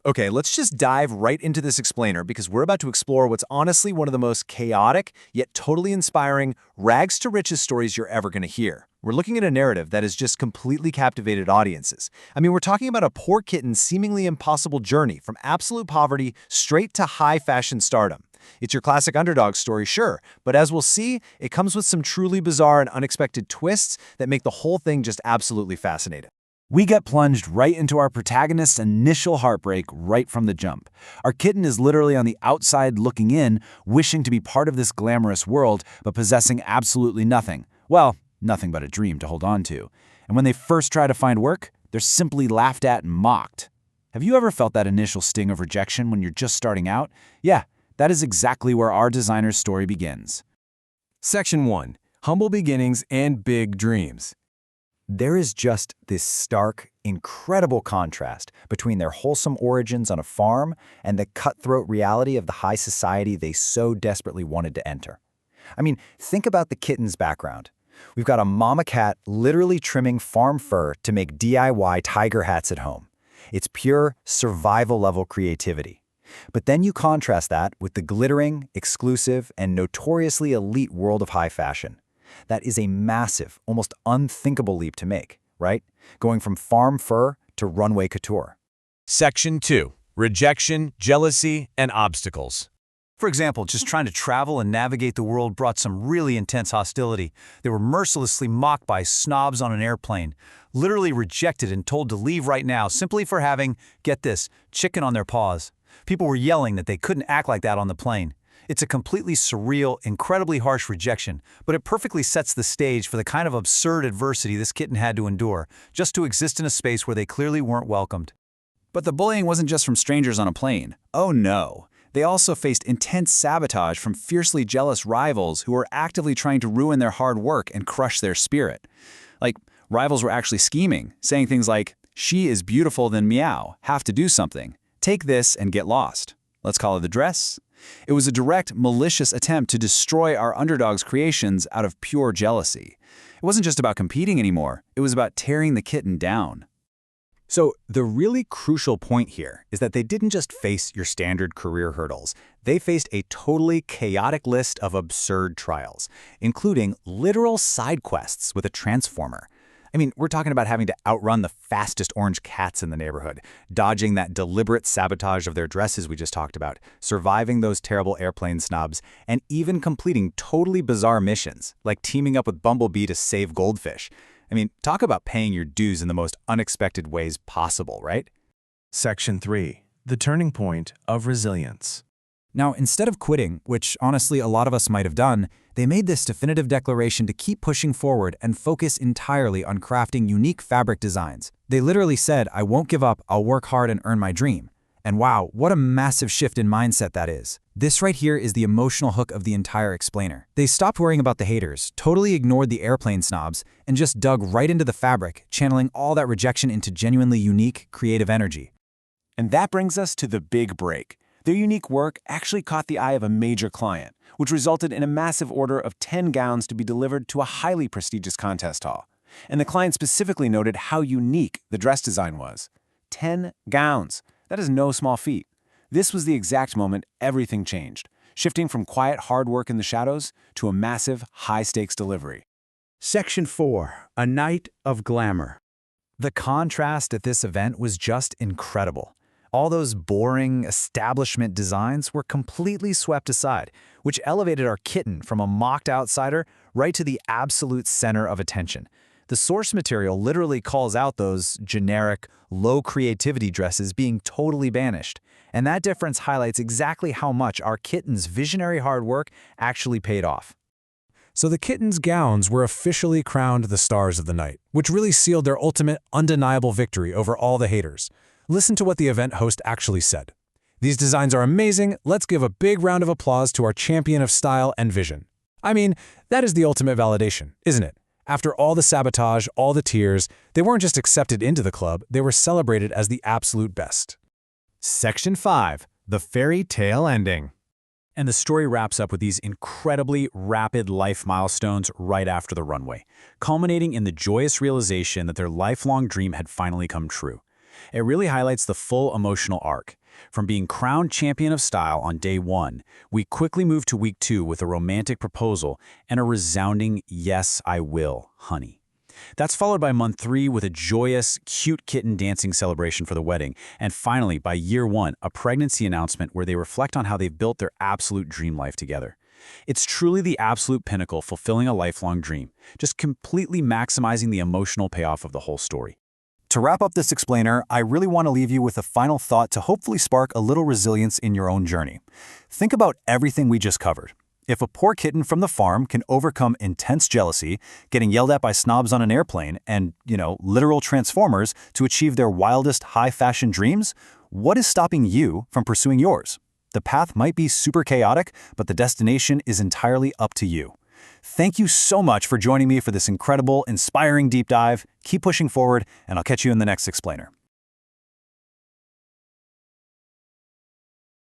Okay, let's just dive right into this explainer because we're about to explore what's honestly one of the most chaotic, yet totally inspiring, rags to riches stories you're ever going to hear. We're looking at a narrative that has just completely captivated audiences. I mean, we're talking about a poor kitten's seemingly impossible journey from absolute poverty straight to high fashion stardom. It's your classic underdog story, sure, but as we'll see, it comes with some truly bizarre and unexpected twists that make the whole thing just absolutely fascinating. We get plunged right into our protagonist's initial heartbreak right from the jump. Our kitten is literally on the outside looking in, wishing to be part of this glamorous world, but possessing absolutely nothing. Well, nothing but a dream to hold on to. And when they first try to find work, they're simply laughed at and mocked. Have you ever felt that initial sting of rejection when you're just starting out? Yeah, that is exactly where our designer's story begins. Section 1. Humble Beginnings and Big Dreams. There is just this stark, incredible contrast between their wholesome origins on a farm and the cutthroat reality of the high society they so desperately wanted to enter. I mean, think about the kitten's background. We've got a mama cat literally trimming farm fur to make DIY tiger hats at home. It's pure survival-level creativity. But then you contrast that with the glittering, exclusive, and notoriously elite world of high fashion. That is a massive, almost unthinkable leap to make, right? Going from farm fur to runway couture. Section 2. Rejection, Jealousy, and Obstacles. For example, just trying to travel and navigate the world brought some really intense hostility. They were mercilessly mocked by snobs on an airplane, literally rejected and told to leave right now simply for having, get this, chicken on their paws. People were yelling that they couldn't act like that on the plane. It's a completely surreal, incredibly harsh rejection, but it perfectly sets the stage for the kind of absurd adversity this kitten had to endure, just to exist in a space where they clearly weren't welcomed. But the bullying wasn't just from strangers on a plane. Oh no. They also faced intense sabotage from fiercely jealous rivals who were actively trying to ruin their hard work and crush their spirit. Like, rivals were actually scheming, saying things like, "She is beautiful than meow, have to do something. Take this and get lost. Let's call it the dress." It was a direct, malicious attempt to destroy our underdog's creations out of pure jealousy. It wasn't just about competing anymore, it was about tearing the kitten down. So the really crucial point here is that they didn't just face your standard career hurdles. They faced a totally chaotic list of absurd trials, including literal side quests with a transformer. I mean, we're talking about having to outrun the fastest orange cats in the neighborhood, dodging that deliberate sabotage of their dresses we just talked about, surviving those terrible airplane snobs, and even completing totally bizarre missions, like teaming up with Bumblebee to save goldfish. I mean, talk about paying your dues in the most unexpected ways possible, right? Section 3. The Turning Point of Resilience. Now, instead of quitting, which honestly a lot of us might have done, they made this definitive declaration to keep pushing forward and focus entirely on crafting unique fabric designs. They literally said, "I won't give up, I'll work hard and earn my dream." And wow, what a massive shift in mindset that is. This right here is the emotional hook of the entire explainer. They stopped worrying about the haters, totally ignored the airplane snobs, and just dug right into the fabric, channeling all that rejection into genuinely unique, creative energy. And that brings us to the big break. Their unique work actually caught the eye of a major client, which resulted in a massive order of 10 gowns to be delivered to a highly prestigious contest hall. And the client specifically noted how unique the dress design was. 10 gowns. That is no small feat. This was the exact moment everything changed, shifting from quiet hard work in the shadows to a massive, high-stakes delivery. Section 4. A Night of Glamour. The contrast at this event was just incredible. All those boring establishment designs were completely swept aside, which elevated our kitten from a mocked outsider right to the absolute center of attention. The source material literally calls out those generic, low creativity dresses being totally banished. And that difference highlights exactly how much our kitten's visionary hard work actually paid off. So the kitten's gowns were officially crowned the stars of the night, which really sealed their ultimate, undeniable victory over all the haters. Listen to what the event host actually said. "These designs are amazing. Let's give a big round of applause to our champion of style and vision." I mean, that is the ultimate validation, isn't it? After all the sabotage, all the tears, they weren't just accepted into the club, they were celebrated as the absolute best. Section 5. The Fairy Tale Ending. And the story wraps up with these incredibly rapid life milestones right after the runway, culminating in the joyous realization that their lifelong dream had finally come true. It really highlights the full emotional arc. From being crowned champion of style on day 1, we quickly move to week 2 with a romantic proposal and a resounding "yes, I will, honey." That's followed by month 3 with a joyous, cute kitten dancing celebration for the wedding, and finally, by year 1, a pregnancy announcement where they reflect on how they've built their absolute dream life together. It's truly the absolute pinnacle, fulfilling a lifelong dream, just completely maximizing the emotional payoff of the whole story. To wrap up this explainer, I really want to leave you with a final thought to hopefully spark a little resilience in your own journey. Think about everything we just covered. If a poor kitten from the farm can overcome intense jealousy, getting yelled at by snobs on an airplane, and, literal transformers to achieve their wildest high-fashion dreams, what is stopping you from pursuing yours? The path might be super chaotic, but the destination is entirely up to you. Thank you so much for joining me for this incredible, inspiring deep dive. Keep pushing forward, and I'll catch you in the next explainer.